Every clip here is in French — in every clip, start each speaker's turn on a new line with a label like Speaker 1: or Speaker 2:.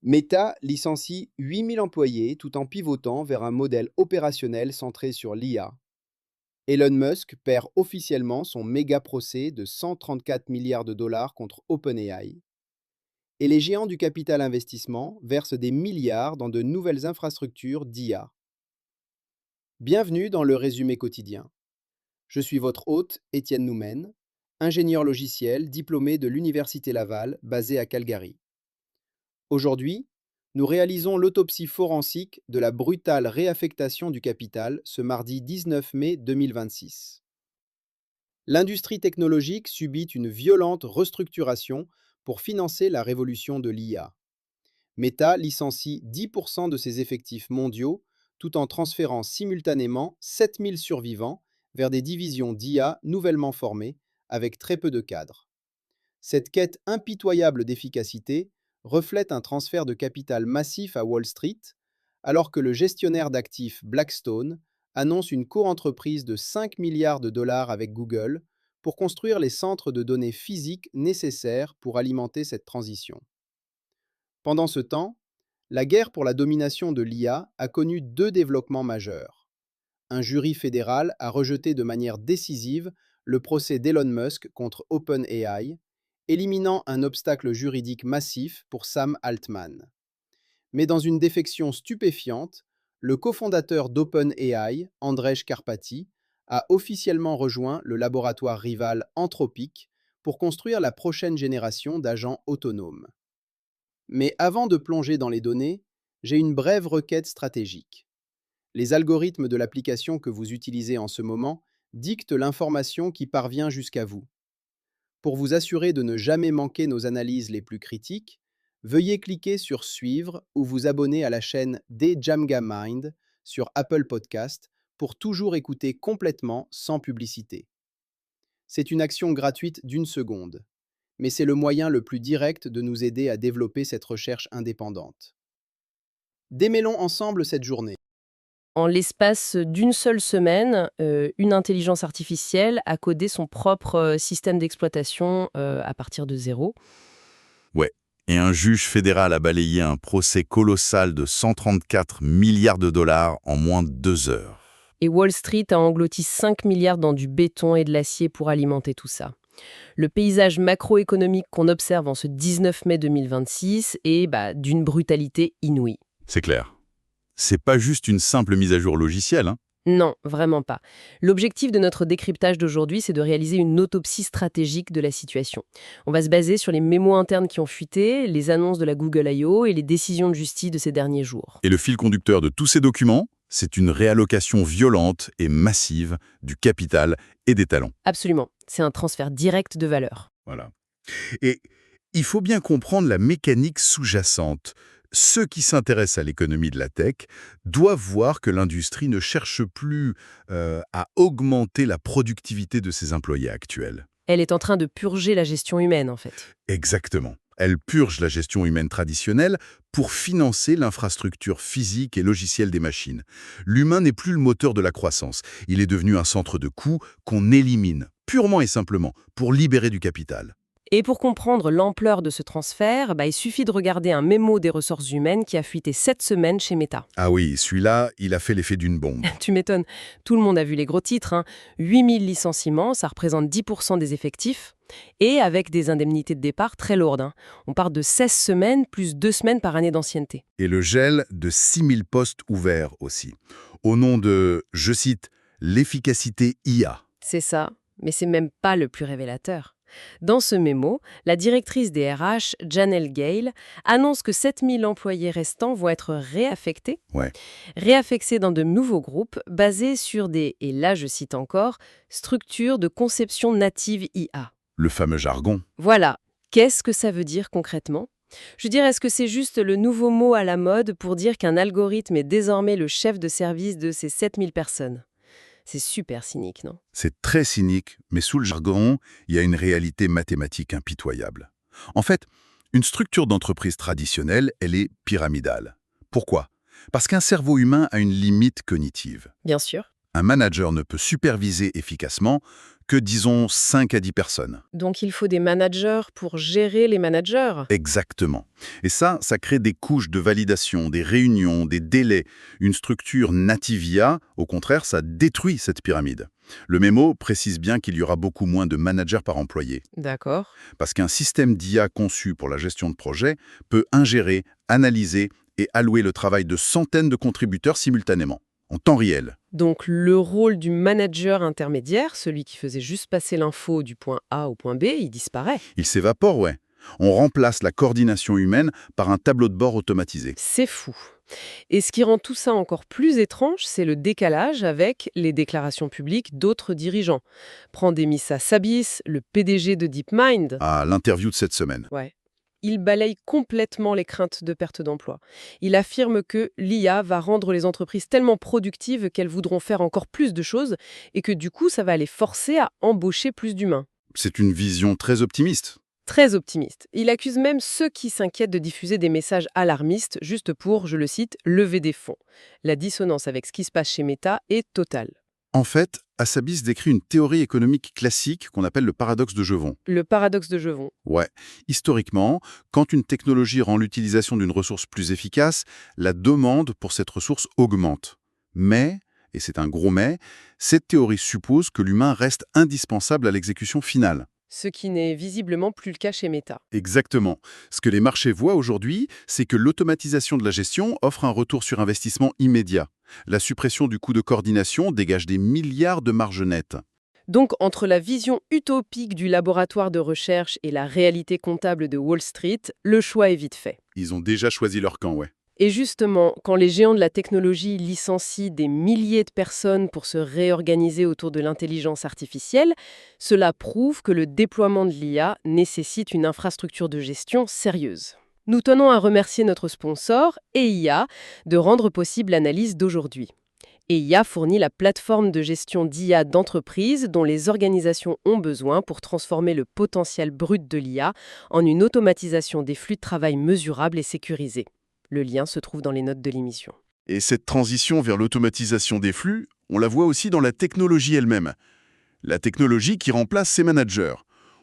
Speaker 1: Meta licencie 8000 employés tout en pivotant vers un modèle opérationnel centré sur l'IA. Elon Musk perd officiellement son méga procès de 134 milliards de dollars contre OpenAI. Et les géants du capital investissement versent des milliards dans de nouvelles infrastructures d'IA. Bienvenue dans le résumé quotidien. Je suis votre hôte, Étienne Noumen, ingénieur logiciel diplômé de l'Université Laval, basé à Calgary. Aujourd'hui, nous réalisons l'autopsie forensique de la brutale réaffectation du capital ce mardi 19 mai 2026. L'industrie technologique subit une violente restructuration pour financer la révolution de l'IA. Meta licencie 10% de ses effectifs mondiaux tout en transférant simultanément 7000 survivants vers des divisions d'IA nouvellement formées avec très peu de cadres. Cette quête impitoyable d'efficacité reflète un transfert de capital massif à Wall Street, alors que le gestionnaire d'actifs Blackstone annonce une coentreprise de 5 milliards de dollars avec Google pour construire les centres de données physiques nécessaires pour alimenter cette transition. Pendant ce temps, la guerre pour la domination de l'IA a connu deux développements majeurs. Un jury fédéral a rejeté de manière décisive le procès d'Elon Musk contre OpenAI, éliminant un obstacle juridique massif pour Sam Altman. Mais dans une défection stupéfiante, le cofondateur d'OpenAI, Andrej Karpathy, a officiellement rejoint le laboratoire rival Anthropic pour construire la prochaine génération d'agents autonomes. Mais avant de plonger dans les données, j'ai une brève requête stratégique. Les algorithmes de l'application que vous utilisez en ce moment dictent l'information qui parvient jusqu'à vous. Pour vous assurer de ne jamais manquer nos analyses les plus critiques, veuillez cliquer sur Suivre ou vous abonner à la chaîne Jamga Mind sur Apple Podcast pour toujours écouter complètement sans publicité. C'est une action gratuite d'1 seconde, mais c'est le moyen le plus direct de nous aider à développer cette recherche indépendante. Démêlons ensemble cette journée.
Speaker 2: En l'espace d'une seule semaine, une intelligence artificielle a codé son propre système d'exploitation à partir de zéro.
Speaker 3: Ouais. Et un juge fédéral a balayé un procès colossal de 134 milliards de dollars en moins de 2 heures.
Speaker 2: Et Wall Street a englouti 5 milliards dans du béton et de l'acier pour alimenter tout ça. Le paysage macroéconomique qu'on observe en ce 19 mai 2026 est d'une brutalité inouïe.
Speaker 3: C'est clair. C'est pas juste une simple mise à jour logicielle, hein.
Speaker 2: Non, vraiment pas. L'objectif de notre décryptage d'aujourd'hui, c'est de réaliser une autopsie stratégique de la situation. On va se baser sur les mémos internes qui ont fuité, les annonces de la Google I.O. et les décisions de justice de ces derniers jours.
Speaker 3: Et le fil conducteur de tous ces documents, c'est une réallocation violente et massive du capital et des talents.
Speaker 2: Absolument. C'est un transfert direct de valeur.
Speaker 3: Voilà. Et il faut bien comprendre la mécanique sous-jacente. Ceux qui s'intéressent à l'économie de la tech doivent voir que l'industrie ne cherche plus à augmenter la productivité de ses employés actuels.
Speaker 2: Elle est en train de purger la gestion humaine, en fait.
Speaker 3: Exactement. Elle purge la gestion humaine traditionnelle pour financer l'infrastructure physique et logicielle des machines. L'humain n'est plus le moteur de la croissance. Il est devenu un centre de coûts qu'on élimine, purement et simplement, pour libérer du capital.
Speaker 2: Et pour comprendre l'ampleur de ce transfert, il suffit de regarder un mémo des ressources humaines qui a fuité cette semaine chez Meta.
Speaker 3: Ah oui, celui-là, il a fait l'effet d'une bombe.
Speaker 2: Tu m'étonnes, tout le monde a vu les gros titres. 8000 licenciements, ça représente 10% des effectifs. Et avec des indemnités de départ très lourdes. On part de 16 semaines plus 2 semaines par année d'ancienneté.
Speaker 3: Et le gel de 6000 postes ouverts aussi. Au nom de, je cite, l'efficacité IA.
Speaker 2: C'est ça, mais c'est même pas le plus révélateur. Dans ce mémo, la directrice des RH, Janelle Gale, annonce que 7000 employés restants vont être réaffectés.
Speaker 3: Ouais.
Speaker 2: Réaffectés dans de nouveaux groupes basés sur des, et là je cite encore, structures de conception native IA.
Speaker 3: Le fameux jargon.
Speaker 2: Voilà. Qu'est-ce que ça veut dire concrètement ? Je veux dire, est-ce que c'est juste le nouveau mot à la mode pour dire qu'un algorithme est désormais le chef de service de ces 7000 personnes ? C'est super cynique, non ?
Speaker 3: C'est très cynique, mais sous le jargon, il y a une réalité mathématique impitoyable. En fait, une structure d'entreprise traditionnelle, elle est pyramidale. Pourquoi ? Parce qu'un cerveau humain a une limite cognitive.
Speaker 2: Bien sûr.
Speaker 3: Un manager ne peut superviser efficacement que, disons, 5 à 10 personnes.
Speaker 2: Donc il faut des managers pour gérer les managers.
Speaker 3: Exactement. Et ça crée des couches de validation, des réunions, des délais. Une structure native IA, au contraire, ça détruit cette pyramide. Le mémo précise bien qu'il y aura beaucoup moins de managers par employé.
Speaker 2: D'accord.
Speaker 3: Parce qu'un système d'IA conçu pour la gestion de projet peut ingérer, analyser et allouer le travail de centaines de contributeurs simultanément, en temps réel.
Speaker 2: Donc le rôle du manager intermédiaire, celui qui faisait juste passer l'info du point A au point B, il disparaît.
Speaker 3: Il s'évapore, ouais. On remplace la coordination humaine par un tableau de bord automatisé.
Speaker 2: C'est fou. Et ce qui rend tout ça encore plus étrange, c'est le décalage avec les déclarations publiques d'autres dirigeants. Prends Demissa Sabis, le PDG de DeepMind.
Speaker 3: À l'interview de cette semaine.
Speaker 2: Ouais. Il balaye complètement les craintes de perte d'emploi. Il affirme que l'IA va rendre les entreprises tellement productives qu'elles voudront faire encore plus de choses et que du coup, ça va les forcer à embaucher plus d'humains.
Speaker 3: C'est une vision très optimiste.
Speaker 2: Très optimiste. Il accuse même ceux qui s'inquiètent de diffuser des messages alarmistes juste pour, je le cite, lever des fonds. La dissonance avec ce qui se passe chez Meta est totale.
Speaker 3: En fait, Hassabis décrit une théorie économique classique qu'on appelle le paradoxe de Jevons.
Speaker 2: Le paradoxe de Jevons.
Speaker 3: Ouais. Historiquement, quand une technologie rend l'utilisation d'une ressource plus efficace, la demande pour cette ressource augmente. Mais, et c'est un gros mais, cette théorie suppose que l'humain reste indispensable à l'exécution finale.
Speaker 2: Ce qui n'est visiblement plus le cas chez Meta.
Speaker 3: Exactement. Ce que les marchés voient aujourd'hui, c'est que l'automatisation de la gestion offre un retour sur investissement immédiat. La suppression du coût de coordination dégage des milliards de marge nette.
Speaker 2: Donc, entre la vision utopique du laboratoire de recherche et la réalité comptable de Wall Street, le choix est vite fait.
Speaker 3: Ils ont déjà choisi leur camp, ouais.
Speaker 2: Et justement, quand les géants de la technologie licencient des milliers de personnes pour se réorganiser autour de l'intelligence artificielle, cela prouve que le déploiement de l'IA nécessite une infrastructure de gestion sérieuse. Nous tenons à remercier notre sponsor, EIA, de rendre possible l'analyse d'aujourd'hui. EIA fournit la plateforme de gestion d'IA d'entreprise dont les organisations ont besoin pour transformer le potentiel brut de l'IA en une automatisation des flux de travail mesurable et sécurisée. Le lien se trouve dans les notes de l'émission.
Speaker 3: Et cette transition vers l'automatisation des flux, on la voit aussi dans la technologie elle-même. La technologie qui remplace ses managers.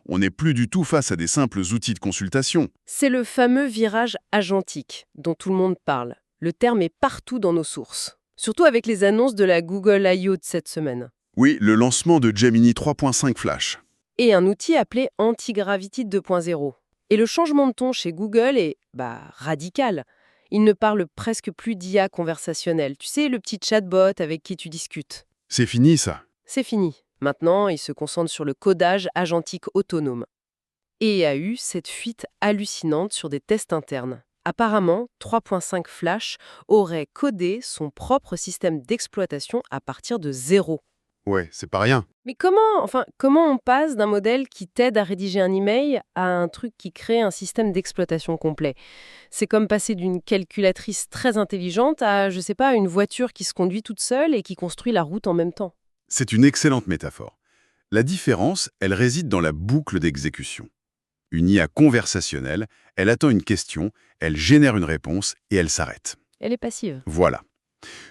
Speaker 3: On n'est plus du tout face à des simples outils de consultation.
Speaker 2: C'est le fameux virage agentique dont tout le monde parle. Le terme est partout dans nos sources. Surtout avec les annonces de la Google I.O. de cette semaine.
Speaker 3: Oui, le lancement de Gemini 3.5 Flash.
Speaker 2: Et un outil appelé Antigravity 2.0. Et le changement de ton chez Google est, radical. Il ne parle presque plus d'IA conversationnelle. Tu sais, le petit chatbot avec qui tu discutes.
Speaker 3: C'est fini, ça.
Speaker 2: C'est fini. Maintenant, il se concentre sur le codage agentique autonome. Et il y a eu cette fuite hallucinante sur des tests internes. Apparemment, 3.5 Flash aurait codé son propre système d'exploitation à partir de zéro.
Speaker 3: Ouais, c'est pas rien.
Speaker 2: Mais comment on passe d'un modèle qui t'aide à rédiger un email à un truc qui crée un système d'exploitation complet? C'est comme passer d'une calculatrice très intelligente à, je sais pas, une voiture qui se conduit toute seule et qui construit la route en même temps.
Speaker 3: C'est une excellente métaphore. La différence, elle réside dans la boucle d'exécution. Une IA conversationnelle, elle attend une question, elle génère une réponse et elle s'arrête.
Speaker 2: Elle est passive.
Speaker 3: Voilà.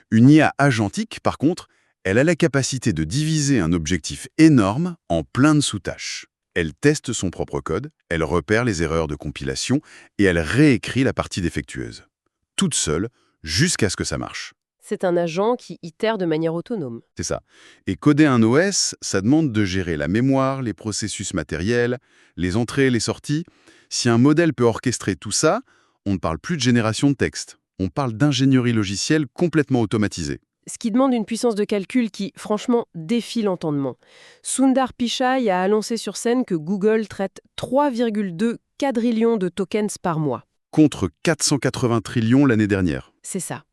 Speaker 3: Une IA agentique, par contre, elle a la capacité de diviser un objectif énorme en plein de sous-tâches. Elle teste son propre code, elle repère les erreurs de compilation et elle réécrit la partie défectueuse. Toute seule, jusqu'à ce que ça marche.
Speaker 2: C'est un agent qui itère de manière autonome.
Speaker 3: C'est ça. Et coder un OS, ça demande de gérer la mémoire, les processus matériels, les entrées et les sorties. Si un modèle peut orchestrer tout ça, on ne parle plus de génération de texte. On parle d'ingénierie logicielle complètement automatisée.
Speaker 2: Ce qui demande une puissance de calcul qui, franchement, défie l'entendement. Sundar Pichai a annoncé sur scène que Google traite 3,2 quadrillions de tokens par mois.
Speaker 3: Contre 480 trillions l'année dernière.
Speaker 2: C'est ça.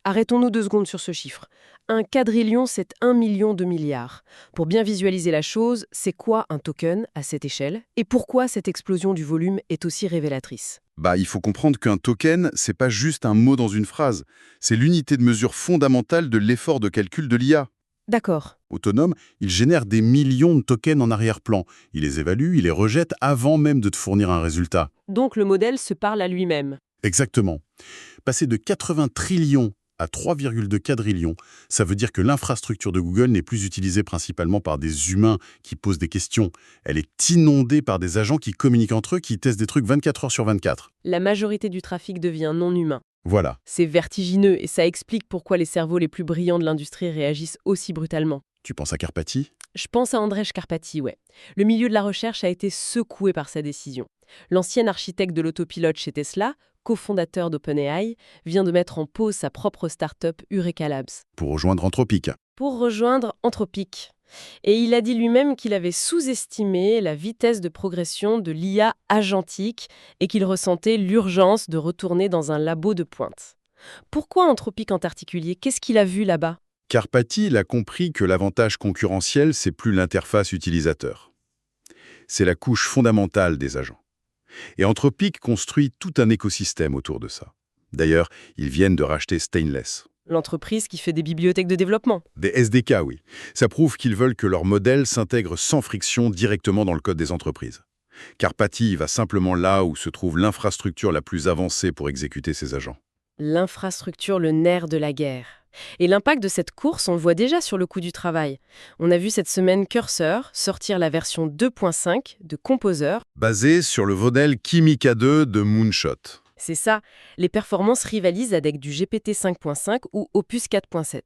Speaker 2: Arrêtons-nous 2 secondes sur ce chiffre. Un quadrillion, c'est 1 million de milliards. Pour bien visualiser la chose, c'est quoi un token à cette échelle? Et pourquoi cette explosion du volume est aussi révélatrice?
Speaker 3: Il faut comprendre qu'un token, c'est pas juste un mot dans une phrase. C'est l'unité de mesure fondamentale de l'effort de calcul de l'IA.
Speaker 2: D'accord.
Speaker 3: Autonome, il génère des millions de tokens en arrière-plan. Il les évalue, il les rejette avant même de te fournir un résultat.
Speaker 2: Donc le modèle se parle à lui-même.
Speaker 3: Exactement. Passer de 80 trillions à 3,2 quadrillions. Ça veut dire que l'infrastructure de Google n'est plus utilisée principalement par des humains qui posent des questions. Elle est inondée par des agents qui communiquent entre eux, qui testent des trucs 24 heures sur 24.
Speaker 2: La majorité du trafic devient non humain.
Speaker 3: Voilà.
Speaker 2: C'est vertigineux et ça explique pourquoi les cerveaux les plus brillants de l'industrie réagissent aussi brutalement.
Speaker 3: Tu penses à Karpathy?
Speaker 2: Je pense à Andrej Karpathy, ouais. Le milieu de la recherche a été secoué par sa décision. L'ancien architecte de l'autopilote chez Tesla, cofondateur d'OpenAI, vient de mettre en pause sa propre start-up Eureka Labs
Speaker 3: Pour rejoindre Anthropic.
Speaker 2: pour rejoindre Anthropic. Et il a dit lui-même qu'il avait sous-estimé la vitesse de progression de l'IA agentique et qu'il ressentait l'urgence de retourner dans un labo de pointe. Pourquoi Anthropic en particulier? Qu'est-ce qu'il a vu là-bas?
Speaker 3: Karpathy, il a compris que l'avantage concurrentiel, c'est plus l'interface utilisateur. C'est la couche fondamentale des agents. Et Anthropic construit tout un écosystème autour de ça. D'ailleurs, ils viennent de racheter Stainless.
Speaker 2: L'entreprise qui fait des bibliothèques de développement.
Speaker 3: Des SDK, oui. Ça prouve qu'ils veulent que leur modèle s'intègre sans friction directement dans le code des entreprises. Karpathy va simplement là où se trouve l'infrastructure la plus avancée pour exécuter ses agents.
Speaker 2: L'infrastructure, le nerf de la guerre. Et l'impact de cette course, on le voit déjà sur le coût du travail. On a vu cette semaine Cursor sortir la version 2.5 de Composer.
Speaker 3: Basé sur le modèle Kimi K2 de Moonshot.
Speaker 2: C'est ça, les performances rivalisent avec du GPT 5.5 ou Opus 4.7.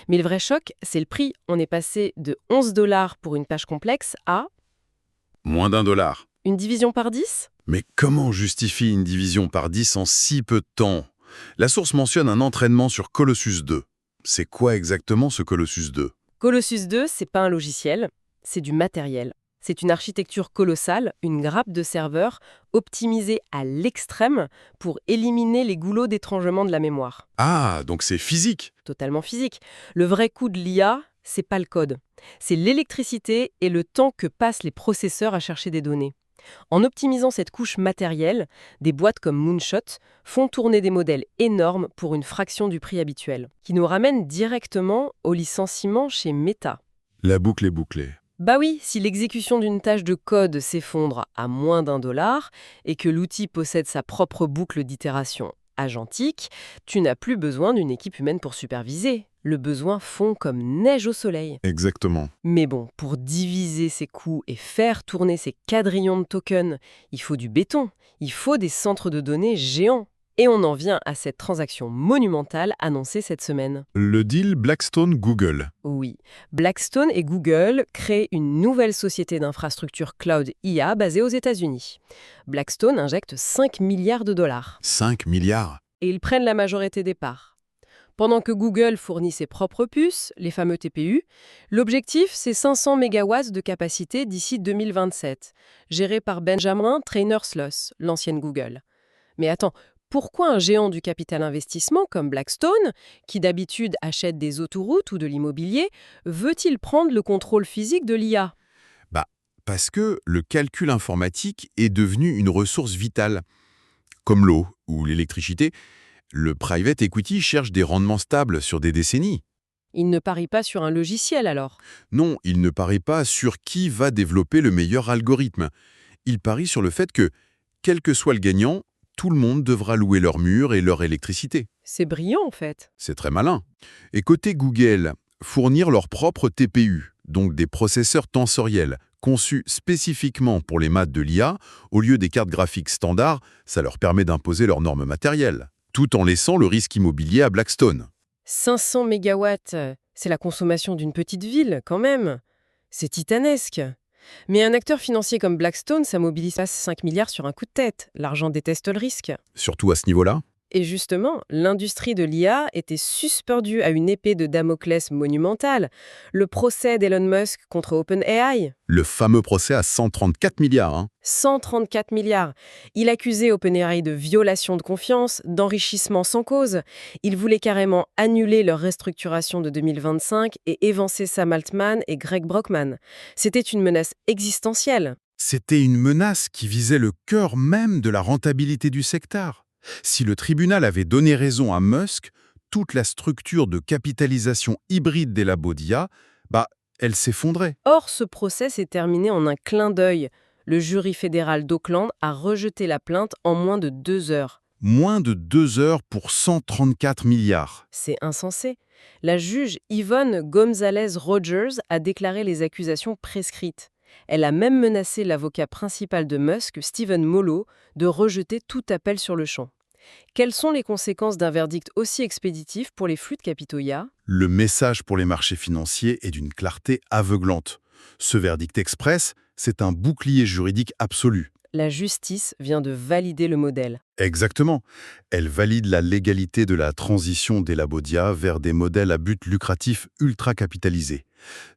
Speaker 2: Mais le vrai choc, c'est le prix. On est passé de 11 $ pour une page complexe à
Speaker 3: Moins d'$1.
Speaker 2: une division par 10 ?
Speaker 3: Mais comment on justifie une division par 10 en si peu de temps? La source mentionne un entraînement sur Colossus 2. C'est quoi exactement ce Colossus 2?
Speaker 2: Colossus 2, c'est pas un logiciel, c'est du matériel. C'est une architecture colossale, une grappe de serveurs optimisée à l'extrême pour éliminer les goulots d'étranglement de la mémoire.
Speaker 3: Ah, donc c'est physique.
Speaker 2: Totalement physique. Le vrai coût de l'IA, c'est pas le code. C'est l'électricité et le temps que passent les processeurs à chercher des données. En optimisant cette couche matérielle, des boîtes comme Moonshot font tourner des modèles énormes pour une fraction du prix habituel, qui nous ramène directement au licenciement chez Meta.
Speaker 3: La boucle est bouclée.
Speaker 2: Bah oui, si l'exécution d'une tâche de code s'effondre à moins d'$1 et que l'outil possède sa propre boucle d'itération agentique, tu n'as plus besoin d'une équipe humaine pour superviser. Le besoin fond comme neige au soleil.
Speaker 3: Exactement.
Speaker 2: Mais bon, pour diviser ces coûts et faire tourner ces quadrillions de tokens, il faut du béton, il faut des centres de données géants. Et on en vient à cette transaction monumentale annoncée cette semaine.
Speaker 3: Le deal Blackstone-Google.
Speaker 2: Oui, Blackstone et Google créent une nouvelle société d'infrastructure cloud IA basée aux États-Unis. Blackstone injecte 5 milliards de dollars
Speaker 3: 5 milliards.
Speaker 2: et ils prennent la majorité des parts. Pendant que Google fournit ses propres puces, les fameux TPU, l'objectif, c'est 500 MW de capacité d'ici 2027, géré par Benjamin Traynor-Sloss, l'ancienne Google. Mais attends, pourquoi un géant du capital investissement comme Blackstone, qui d'habitude achète des autoroutes ou de l'immobilier, veut-il prendre le contrôle physique de l'IA?
Speaker 3: Parce que le calcul informatique est devenu une ressource vitale. Comme l'eau ou l'électricité, le private equity cherche des rendements stables sur des décennies.
Speaker 2: Il ne parie pas sur un logiciel alors.
Speaker 3: Non, il ne parie pas sur qui va développer le meilleur algorithme. Il parie sur le fait que, quel que soit le gagnant, tout le monde devra louer leurs murs et leur électricité.
Speaker 2: C'est brillant en fait.
Speaker 3: C'est très malin. Et côté Google, fournir leur propre TPU, donc des processeurs tensoriels, conçus spécifiquement pour les maths de l'IA, au lieu des cartes graphiques standards, ça leur permet d'imposer leurs normes matérielles, tout en laissant le risque immobilier à Blackstone.
Speaker 2: 500 mégawatts, c'est la consommation d'une petite ville quand même. C'est titanesque. Mais un acteur financier comme Blackstone, ça mobilise pas 5 milliards sur un coup de tête. L'argent déteste le risque.
Speaker 3: Surtout à ce niveau-là.
Speaker 2: Et justement, l'industrie de l'IA était suspendue à une épée de Damoclès monumentale. Le procès d'Elon Musk contre OpenAI.
Speaker 3: Le fameux procès à 134 milliards.
Speaker 2: 134 milliards. Il accusait OpenAI de violation de confiance, d'enrichissement sans cause. Il voulait carrément annuler leur restructuration de 2025 et évincer Sam Altman et Greg Brockman. C'était une menace existentielle.
Speaker 3: C'était une menace qui visait le cœur même de la rentabilité du secteur. Si le tribunal avait donné raison à Musk, toute la structure de capitalisation hybride des labos d'IA, elle s'effondrait.
Speaker 2: Or, ce procès s'est terminé en un clin d'œil. Le jury fédéral d'Auckland a rejeté la plainte en moins de 2 heures.
Speaker 3: Moins de 2 heures pour 134 milliards.
Speaker 2: C'est insensé. La juge Yvonne Gonzalez-Rogers a déclaré les accusations prescrites. Elle a même menacé l'avocat principal de Musk, Stephen Mollo, de rejeter tout appel sur le champ. Quelles sont les conséquences d'un verdict aussi expéditif pour les flux de capitaux IA?
Speaker 3: Le message pour les marchés financiers est d'une clarté aveuglante. Ce verdict express, c'est un bouclier juridique absolu.
Speaker 2: La justice vient de valider le modèle.
Speaker 3: Exactement. Elle valide la légalité de la transition des labodia vers des modèles à but lucratif ultra capitalisés.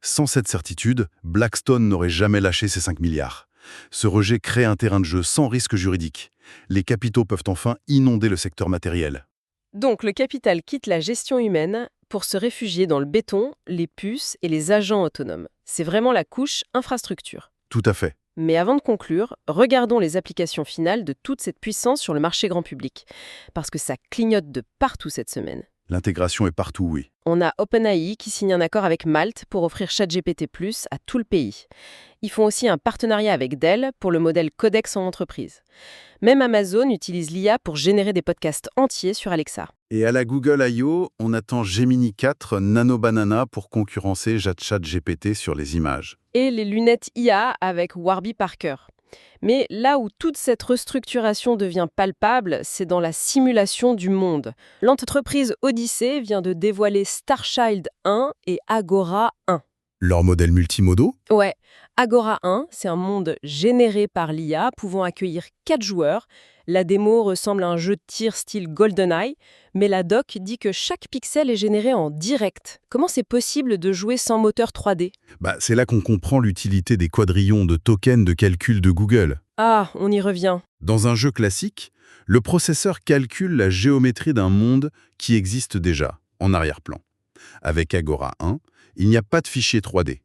Speaker 3: Sans cette certitude, Blackstone n'aurait jamais lâché ses 5 milliards. Ce rejet crée un terrain de jeu sans risque juridique. Les capitaux peuvent enfin inonder le secteur matériel.
Speaker 2: Donc le capital quitte la gestion humaine pour se réfugier dans le béton, les puces et les agents autonomes. C'est vraiment la couche infrastructure.
Speaker 3: Tout à fait.
Speaker 2: Mais avant de conclure, regardons les applications finales de toute cette puissance sur le marché grand public. Parce que ça clignote de partout cette semaine.
Speaker 3: L'intégration est partout, oui.
Speaker 2: On a OpenAI qui signe un accord avec Malte pour offrir ChatGPT+ à tout le pays. Ils font aussi un partenariat avec Dell pour le modèle Codex en entreprise. Même Amazon utilise l'IA pour générer des podcasts entiers sur Alexa.
Speaker 3: Et à la Google I.O., on attend Gemini 4 Nano Banana pour concurrencer ChatGPT sur les images.
Speaker 2: Et les lunettes IA avec Warby Parker. Mais là où toute cette restructuration devient palpable, c'est dans la simulation du monde. L'entreprise Odyssey vient de dévoiler Starchild 1 et Agora 1.
Speaker 3: Leurs modèles multimodaux?
Speaker 2: Ouais, Agora 1, c'est un monde généré par l'IA pouvant accueillir 4 joueurs. La démo ressemble à un jeu de tir style GoldenEye, mais la doc dit que chaque pixel est généré en direct. Comment c'est possible de jouer sans moteur 3D?
Speaker 3: C'est là qu'on comprend l'utilité des quadrillons de tokens de calcul de Google.
Speaker 2: Ah, on y revient.
Speaker 3: Dans un jeu classique, le processeur calcule la géométrie d'un monde qui existe déjà, en arrière-plan. Avec Agora 1, il n'y a pas de fichier 3D.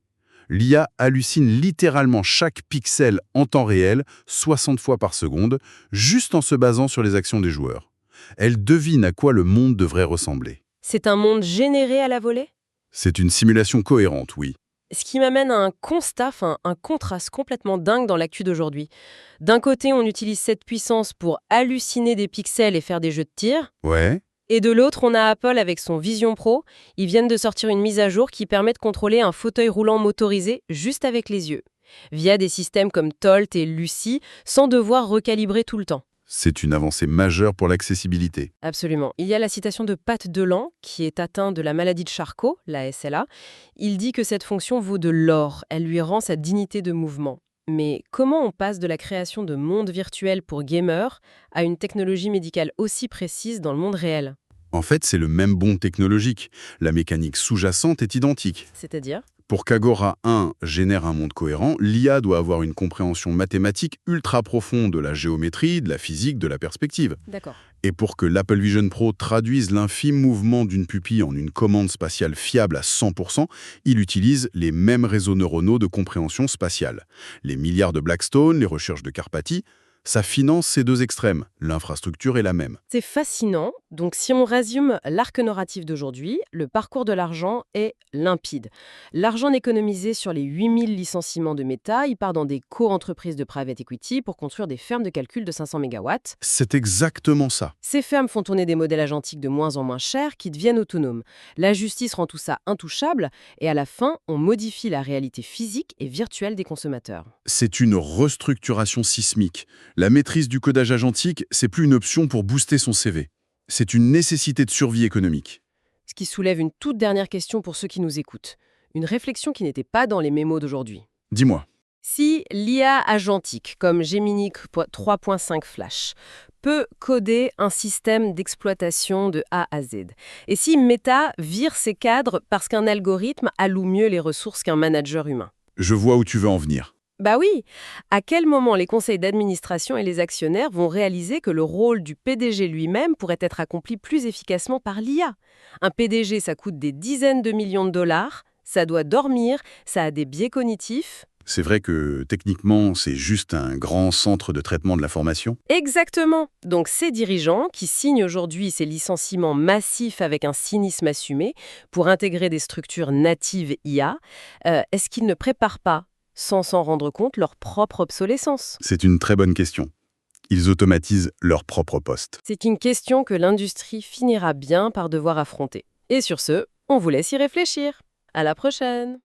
Speaker 3: L'IA hallucine littéralement chaque pixel en temps réel, 60 fois par seconde, juste en se basant sur les actions des joueurs. Elle devine à quoi le monde devrait ressembler.
Speaker 2: C'est un monde généré à la volée?
Speaker 3: C'est une simulation cohérente, oui.
Speaker 2: Ce qui m'amène à un constat, un contraste complètement dingue dans l'actu d'aujourd'hui. D'un côté, on utilise cette puissance pour halluciner des pixels et faire des jeux de tir.
Speaker 3: Ouais.
Speaker 2: Et de l'autre, on a Apple avec son Vision Pro. Ils viennent de sortir une mise à jour qui permet de contrôler un fauteuil roulant motorisé juste avec les yeux, via des systèmes comme Tolt et Lucy, sans devoir recalibrer tout le temps.
Speaker 3: C'est une avancée majeure pour l'accessibilité.
Speaker 2: Absolument. Il y a la citation de Pat Delan, qui est atteint de la maladie de Charcot, la SLA. Il dit que cette fonction vaut de l'or. Elle lui rend sa dignité de mouvement. Mais comment on passe de la création de mondes virtuels pour gamers à une technologie médicale aussi précise dans le monde réel?
Speaker 3: En fait, c'est le même bond technologique. La mécanique sous-jacente est identique.
Speaker 2: C'est-à-dire?
Speaker 3: Pour qu'Agora 1 génère un monde cohérent, l'IA doit avoir une compréhension mathématique ultra profonde de la géométrie, de la physique, de la perspective.
Speaker 2: D'accord.
Speaker 3: Et pour que l'Apple Vision Pro traduise l'infime mouvement d'une pupille en une commande spatiale fiable à 100%, il utilise les mêmes réseaux neuronaux de compréhension spatiale. Les milliards de Blackstone, les recherches de Karpathy, ça finance ces deux extrêmes. L'infrastructure est la même.
Speaker 2: C'est fascinant. Donc si on résume l'arc narratif d'aujourd'hui, le parcours de l'argent est limpide. L'argent économisé sur les 8000 licenciements de Meta, il part dans des co-entreprises de private equity pour construire des fermes de calcul de 500 MW.
Speaker 3: C'est exactement ça.
Speaker 2: Ces fermes font tourner des modèles agentiques de moins en moins chers qui deviennent autonomes. La justice rend tout ça intouchable et à la fin, on modifie la réalité physique et virtuelle des consommateurs.
Speaker 3: C'est une restructuration sismique. La maîtrise du codage agentique, c'est plus une option pour booster son CV. C'est une nécessité de survie économique.
Speaker 2: Ce qui soulève une toute dernière question pour ceux qui nous écoutent. Une réflexion qui n'était pas dans les mémos d'aujourd'hui.
Speaker 3: Dis-moi.
Speaker 2: Si l'IA agentique, comme Gemini 3.5 Flash, peut coder un système d'exploitation de A à Z, et si Meta vire ses cadres parce qu'un algorithme alloue mieux les ressources qu'un manager humain?
Speaker 3: Je vois où tu veux en venir.
Speaker 2: Bah oui, à quel moment les conseils d'administration et les actionnaires vont réaliser que le rôle du PDG lui-même pourrait être accompli plus efficacement par l'IA? Un PDG, ça coûte des dizaines de millions de dollars, ça doit dormir, ça a des biais cognitifs.
Speaker 3: C'est vrai que techniquement, c'est juste un grand centre de traitement de l'information.
Speaker 2: Exactement. Donc ces dirigeants qui signent aujourd'hui ces licenciements massifs avec un cynisme assumé pour intégrer des structures natives IA, est-ce qu'ils ne préparent pas, sans s'en rendre compte, leur propre obsolescence?
Speaker 3: C'est une très bonne question. Ils automatisent leur propre poste.
Speaker 2: C'est une question que l'industrie finira bien par devoir affronter. Et sur ce, on vous laisse y réfléchir. À la prochaine!